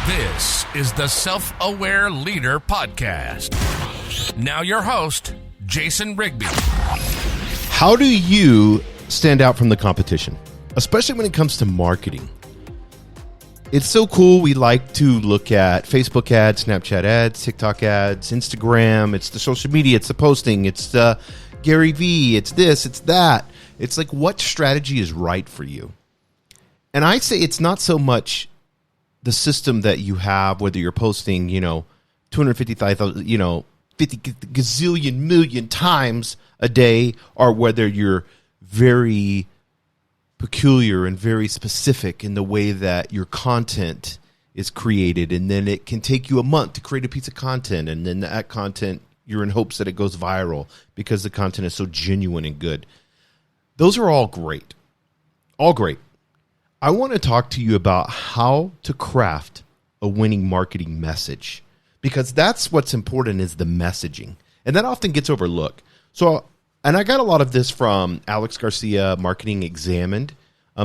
This is the Self-Aware Leader Podcast. Now your host, Jason Rigby. How do you stand out from the competition, especially when it comes to marketing? It's so cool. We like to look at Facebook ads, Snapchat ads, TikTok ads, Instagram. It's the social media. It's the posting. It's the Gary Vee. It's this. It's that. It's like, what strategy is right for you? And I say it's not so much the system that you have, whether you're posting, 255,000, 50 gazillion million times a day, or whether you're very peculiar and very specific in the way that your content is created. And then it can take you a month to create a piece of content. And then that content, you're in hopes that it goes viral because the content is so genuine and good. Those are all great. All great. I want to talk to you about how to craft a winning marketing message, because that's what's important, is the messaging. And that often gets overlooked. And I got a lot of this from Alex Garcia, Marketing Examined.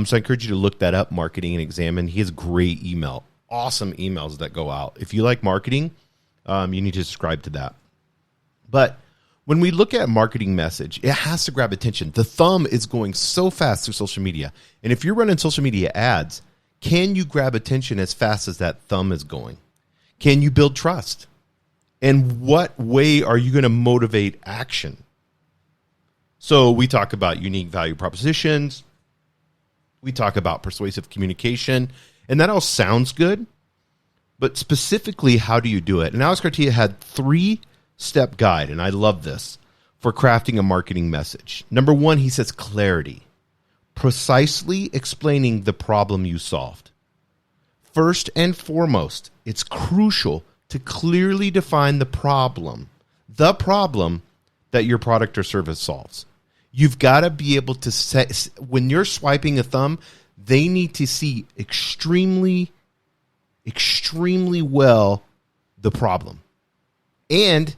So I encourage you to look that up, Marketing and Examined. He has great email, awesome emails that go out. If you like marketing, you need to subscribe to that. But when we look at marketing message, it has to grab attention. The thumb is going so fast through social media. And if you're running social media ads, can you grab attention as fast as that thumb is going? Can you build trust? And what way are you going to motivate action? So we talk about unique value propositions. We talk about persuasive communication. And that all sounds good. But specifically, how do you do it? And Alex Garcia had 3-step guide, and I love this, for crafting a marketing message. Number 1, he says clarity. Precisely explaining the problem you solved. First and foremost, it's crucial to clearly define the problem that your product or service solves. You've got to be able to set, when you're swiping a thumb, they need to see extremely, extremely well the problem. And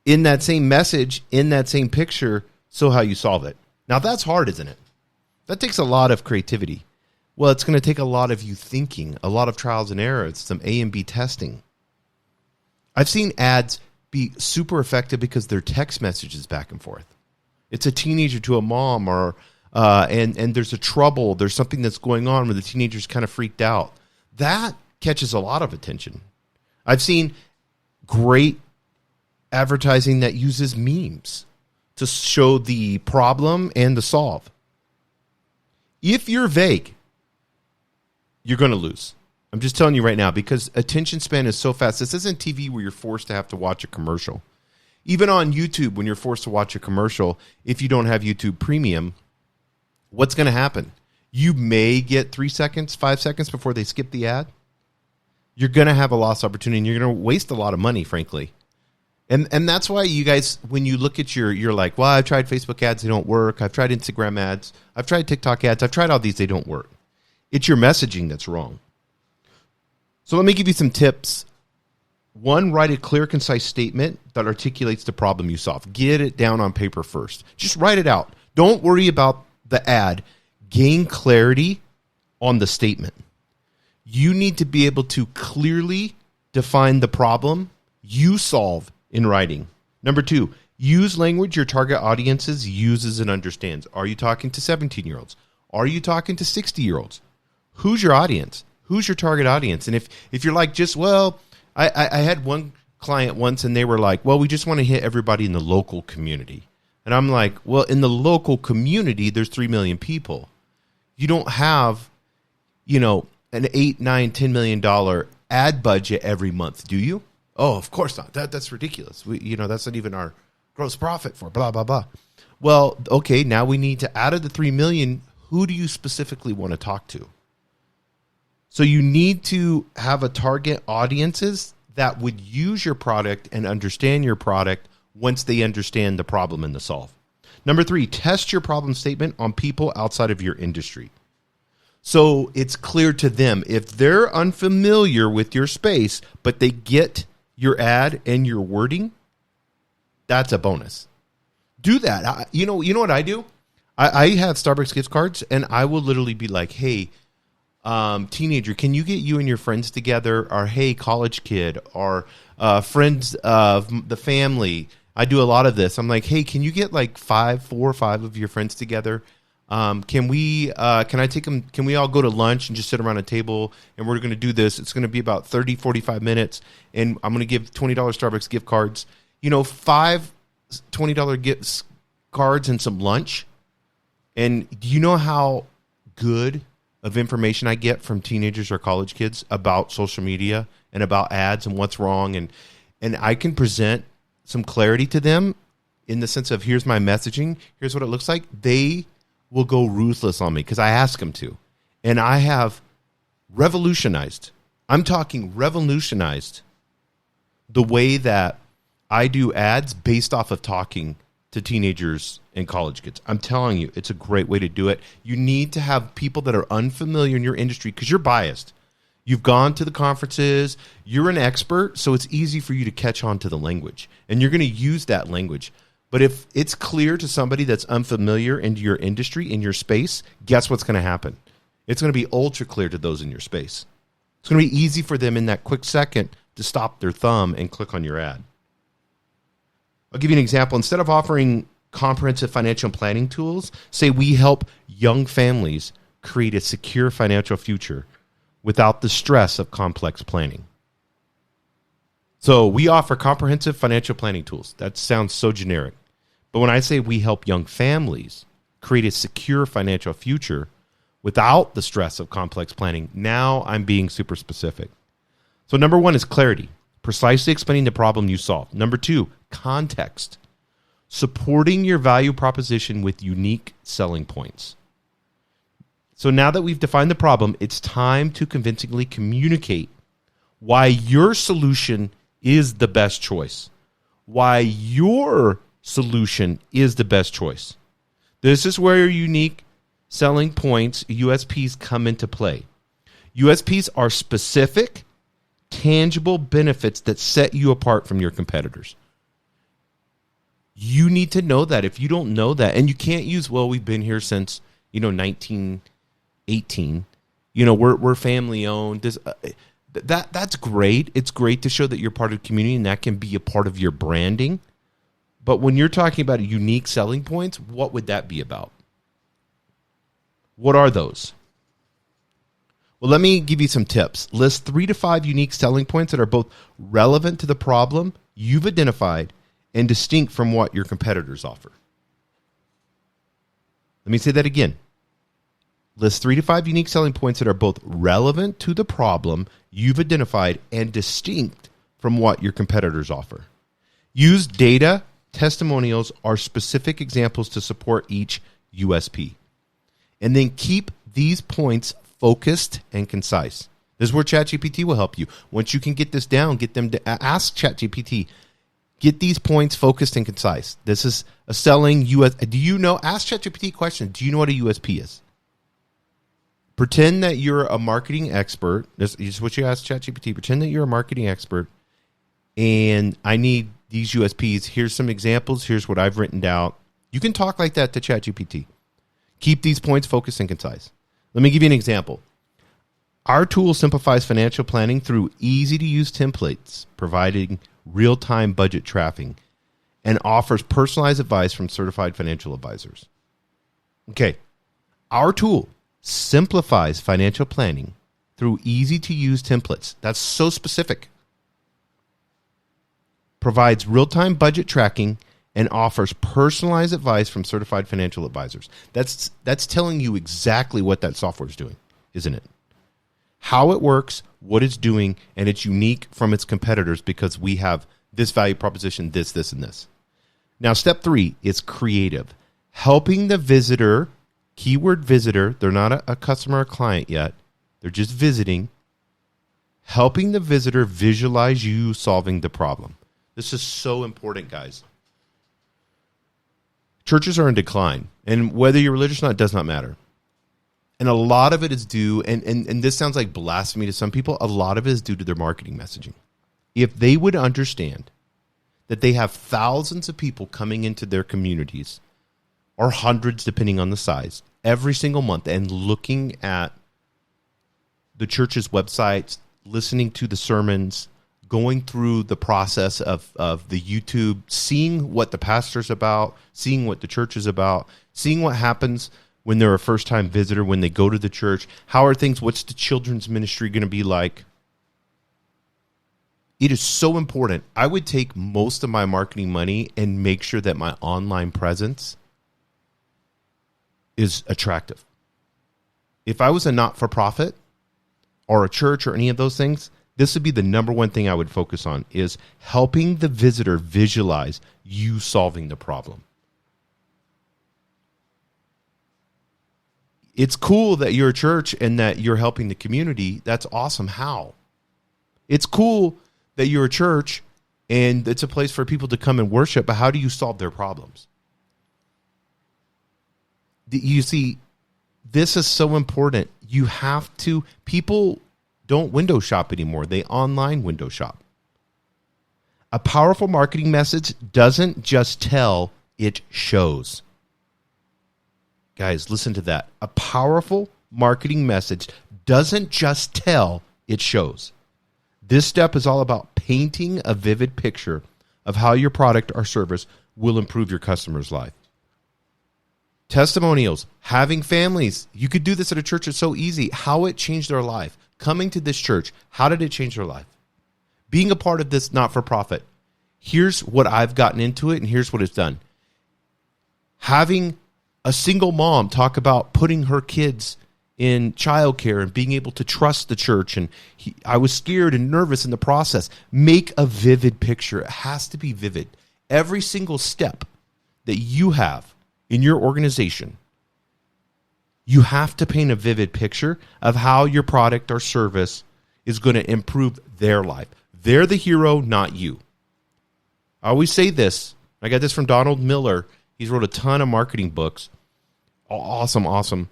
in that same message, in that same picture, so how you solve it. Now that's hard, isn't it? That takes a lot of creativity. Well, it's going to take a lot of you thinking, a lot of trials and errors, some A and B testing. I've seen ads be super effective because they're text messages back and forth. It's a teenager to a mom, or and there's a trouble, there's something that's going on where the teenager's kind of freaked out. That catches a lot of attention. I've seen great advertising that uses memes to show the problem and the solve. If you're vague, you're going to lose. I'm just telling you right now, because attention span is so fast. This isn't TV where you're forced to have to watch a commercial. Even on YouTube, when you're forced to watch a commercial, if you don't have YouTube Premium, what's going to happen? You may get 3 seconds, 5 seconds before they skip the ad. You're going to have a lost opportunity, and you're going to waste a lot of money, frankly. And that's why you guys, when you look at you're like, well, I've tried Facebook ads, they don't work. I've tried Instagram ads. I've tried TikTok ads. I've tried all these, they don't work. It's your messaging that's wrong. So let me give you some tips. 1, write a clear, concise statement that articulates the problem you solve. Get it down on paper first. Just write it out. Don't worry about the ad. Gain clarity on the statement. You need to be able to clearly define the problem you solve in writing. Number 2, use language your target audiences uses and understands. Are you talking to 17-year-olds? Are you talking to 60-year-olds? Who's your audience? Who's your target audience? And if you're like, I had one client once, and they were like, well, we just want to hit everybody in the local community. And I'm like, well, in the local community, there's 3 million people. You don't have, an $8, $9, $10 million ad budget every month, do you? Oh, of course not. That's ridiculous. That's not even our gross profit for blah, blah, blah. Well, okay, now we need to, out of the 3 million, who do you specifically want to talk to? So you need to have a target audiences that would use your product and understand your product once they understand the problem and the solve. Number 3, test your problem statement on people outside of your industry. So it's clear to them. If they're unfamiliar with your space, but they get your ad and your wording, that's a bonus. Do that. You know what I do? I have Starbucks gift cards, and I will literally be like, hey, teenager, can you get you and your friends together? Or, hey, college kid, or friends of the family. I do a lot of this. I'm like, hey, can you get like 4 or 5 of your friends together? Can we all go to lunch and just sit around a table, and we're going to do this. It's going to be about 30, 45 minutes, and I'm going to give $20 Starbucks gift cards, 5 $20 gift cards and some lunch. And do you know how good of information I get from teenagers or college kids about social media and about ads and what's wrong? And I can present some clarity to them in the sense of, here's my messaging, here's what it looks like. They will go ruthless on me because I ask them to. And I have revolutionized the way that I do ads based off of talking to teenagers and college kids. I'm telling you, it's a great way to do it. You need to have people that are unfamiliar in your industry because you're biased. You've gone to the conferences, you're an expert, so it's easy for you to catch on to the language. And you're going to use that language. But if it's clear to somebody that's unfamiliar into your industry, in your space, guess what's going to happen? It's going to be ultra clear to those in your space. It's going to be easy for them in that quick second to stop their thumb and click on your ad. I'll give you an example. Instead of offering comprehensive financial planning tools, say we help young families create a secure financial future without the stress of complex planning. So we offer comprehensive financial planning tools. That sounds so generic. But when I say we help young families create a secure financial future without the stress of complex planning, now I'm being super specific. So number 1 is clarity, precisely explaining the problem you solve. Number 2, context, supporting your value proposition with unique selling points. So now that we've defined the problem, it's time to convincingly communicate why your solution is the best choice. Why your solution is the best choice. This is where your unique selling points, USPs, come into play. USPs are specific, tangible benefits that set you apart from your competitors. You need to know that. If you don't know that, and you can't use, well, we've been here since 1918. We're family owned. That's great. It's great to show that you're part of the community, and that can be a part of your branding. But when you're talking about unique selling points, what would that be about? What are those? Well, let me give you some tips. List 3 to 5 unique selling points that are both relevant to the problem you've identified and distinct from what your competitors offer. Let me say that again. List 3 to 5 unique selling points that are both relevant to the problem you've identified and distinct from what your competitors offer. Use data, testimonials, or specific examples to support each USP. And then keep these points focused and concise. This is where ChatGPT will help you. Once you can get this down, get them to ask ChatGPT, get these points focused and concise. This is a selling ask ChatGPT a question. Do you know what a USP is? Pretend that you're a marketing expert. This is what you ask ChatGPT. Pretend that you're a marketing expert, and I need these USPs. Here's some examples. Here's what I've written down. You can talk like that to ChatGPT. Keep these points focused and concise. Let me give you an example. Our tool simplifies financial planning through easy-to-use templates, providing real-time budget tracking, and offers personalized advice from certified financial advisors. Okay, our tool simplifies financial planning through easy-to-use templates. That's so specific. Provides real-time budget tracking and offers personalized advice from certified financial advisors. That's telling you exactly what that software is doing, isn't it? How it works, what it's doing, and it's unique from its competitors because we have this value proposition, this, and this. Now, step 3 is creative. Helping the visitor, keyword visitor, they're not a customer or client yet, they're just visiting. Helping the visitor visualize you solving the problem. This is so important, guys. Churches are in decline, and whether you're religious or not, it does not matter. And a lot of it is due, and this sounds like blasphemy to some people, a lot of it is due to their marketing messaging. If they would understand that they have thousands of people coming into their communities, or hundreds depending on the size, every single month, and looking at the church's websites, listening to the sermons, going through the process of the YouTube, seeing what the pastor's about, seeing what the church is about, seeing what happens when they're a first-time visitor, when they go to the church. How are things? What's the children's ministry going to be like? It is so important. I would take most of my marketing money and make sure that my online presence is attractive. If I was a not-for-profit or a church or any of those things, this would be the number one thing I would focus on, is helping the visitor visualize you solving the problem. It's cool that you're a church and that you're helping the community. That's awesome. How? It's cool that you're a church and it's a place for people to come and worship, but how do you solve their problems? You see, this is so important. You have to, people don't window shop anymore. They online window shop. A powerful marketing message doesn't just tell, it shows. Guys, listen to that. A powerful marketing message doesn't just tell, it shows. This step is all about painting a vivid picture of how your product or service will improve your customer's life. Testimonials, having families. You could do this at a church. It's so easy. How it changed their life. Coming to this church, how did it change their life? Being a part of this not-for-profit. Here's what I've gotten into it, and here's what it's done. Having a single mom talk about putting her kids in childcare and being able to trust the church. And I was scared and nervous in the process. Make a vivid picture. It has to be vivid. Every single step that you have in your organization, you have to paint a vivid picture of how your product or service is going to improve their life. They're the hero, not you. I always say this. I got this from Donald Miller. He's wrote a ton of marketing books. Awesome.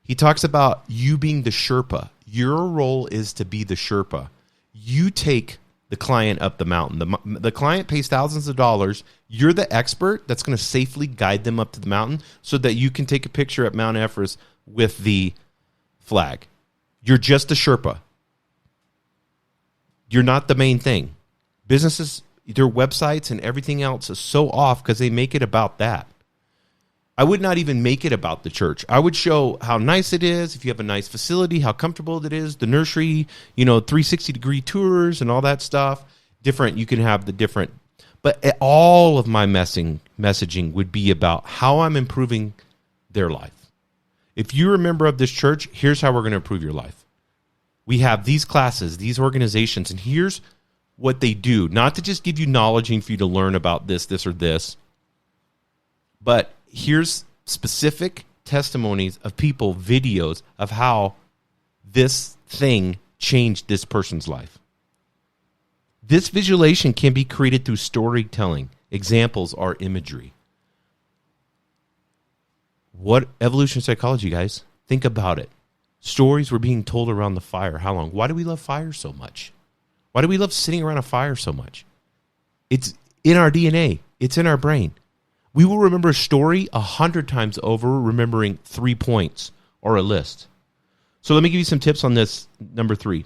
He talks about you being the Sherpa. Your role is to be the Sherpa. You take the client up the mountain. The client pays thousands of dollars. You're the expert that's going to safely guide them up to the mountain so that you can take a picture at Mount Everest with the flag. You're just the Sherpa. You're not the main thing. Businesses, their websites and everything else is so off because they make it about that. I would not even make it about the church. I would show how nice it is, if you have a nice facility, how comfortable it is, the nursery, 360-degree tours and all that stuff. Different, you can have the different. But all of my messaging would be about how I'm improving their life. If you're a member of this church, here's how we're going to improve your life. We have these classes, these organizations, and here's what they do. Not to just give you knowledge and for you to learn about this, or this, but here's specific testimonies of people, videos of how this thing changed this person's life. This visualization can be created through storytelling. Examples are imagery. What evolutionary psychology, guys? Think about it. Stories were being told around the fire. How long? Why do we love fire so much? Why do we love sitting around a fire so much? It's in our DNA. It's in our brain. We will remember a story 100 times over, remembering 3 points or a list. So let me give you some tips on this. Number 3,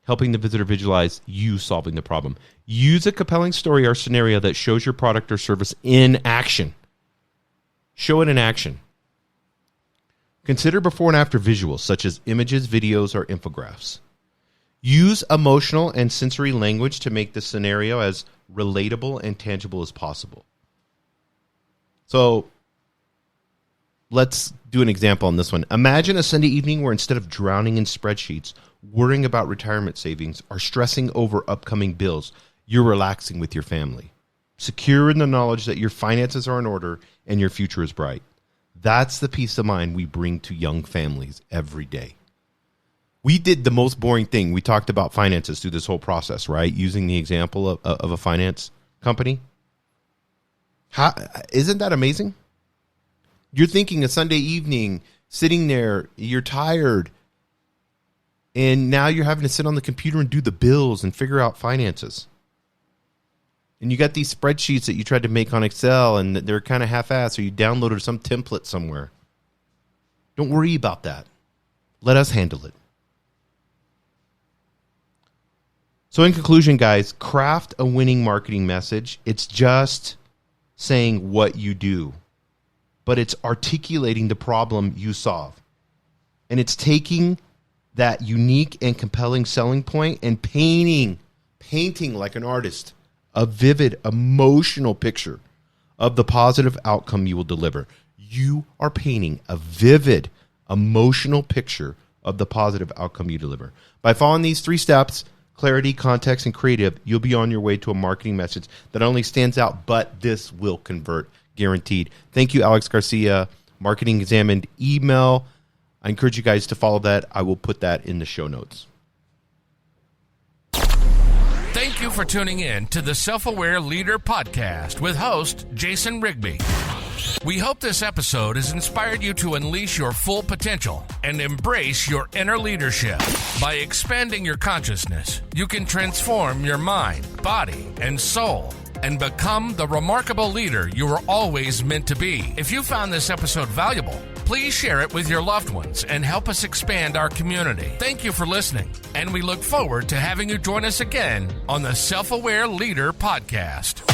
helping the visitor visualize you solving the problem. Use a compelling story or scenario that shows your product or service in action. Show it in action. Consider before and after visuals, such as images, videos, or infographics. Use emotional and sensory language to make the scenario as relatable and tangible as possible. So let's do an example on this one. Imagine a Sunday evening where instead of drowning in spreadsheets, worrying about retirement savings, or stressing over upcoming bills, you're relaxing with your family, secure in the knowledge that your finances are in order and your future is bright. That's the peace of mind we bring to young families every day. We did the most boring thing. We talked about finances through this whole process, right? Using the example of a finance company. Isn't that amazing? You're thinking a Sunday evening, sitting there, you're tired, and now you're having to sit on the computer and do the bills and figure out finances. And you got these spreadsheets that you tried to make on Excel, and they're kind of half-assed, or you downloaded some template somewhere. Don't worry about that. Let us handle it. So in conclusion, guys, craft a winning marketing message. It's just saying what you do, but it's articulating the problem you solve. And it's taking that unique and compelling selling point and painting like an artist, a vivid, emotional picture of the positive outcome you will deliver. You are painting a vivid, emotional picture of the positive outcome you deliver. By following these 3 steps, clarity, context, and creative, you'll be on your way to a marketing message that not only stands out, but this will convert, guaranteed. Thank you, Alex Garcia, Marketing Examined email. I encourage you guys to follow that. I will put that in the show notes. Thank you for tuning in to the Self-Aware Leader Podcast with host Jason Rigby. We hope this episode has inspired you to unleash your full potential and embrace your inner leadership. By expanding your consciousness, you can transform your mind, body, and soul and become the remarkable leader you were always meant to be. If you found this episode valuable, please share it with your loved ones and help us expand our community. Thank you for listening, and we look forward to having you join us again on the Self-Aware Leader Podcast.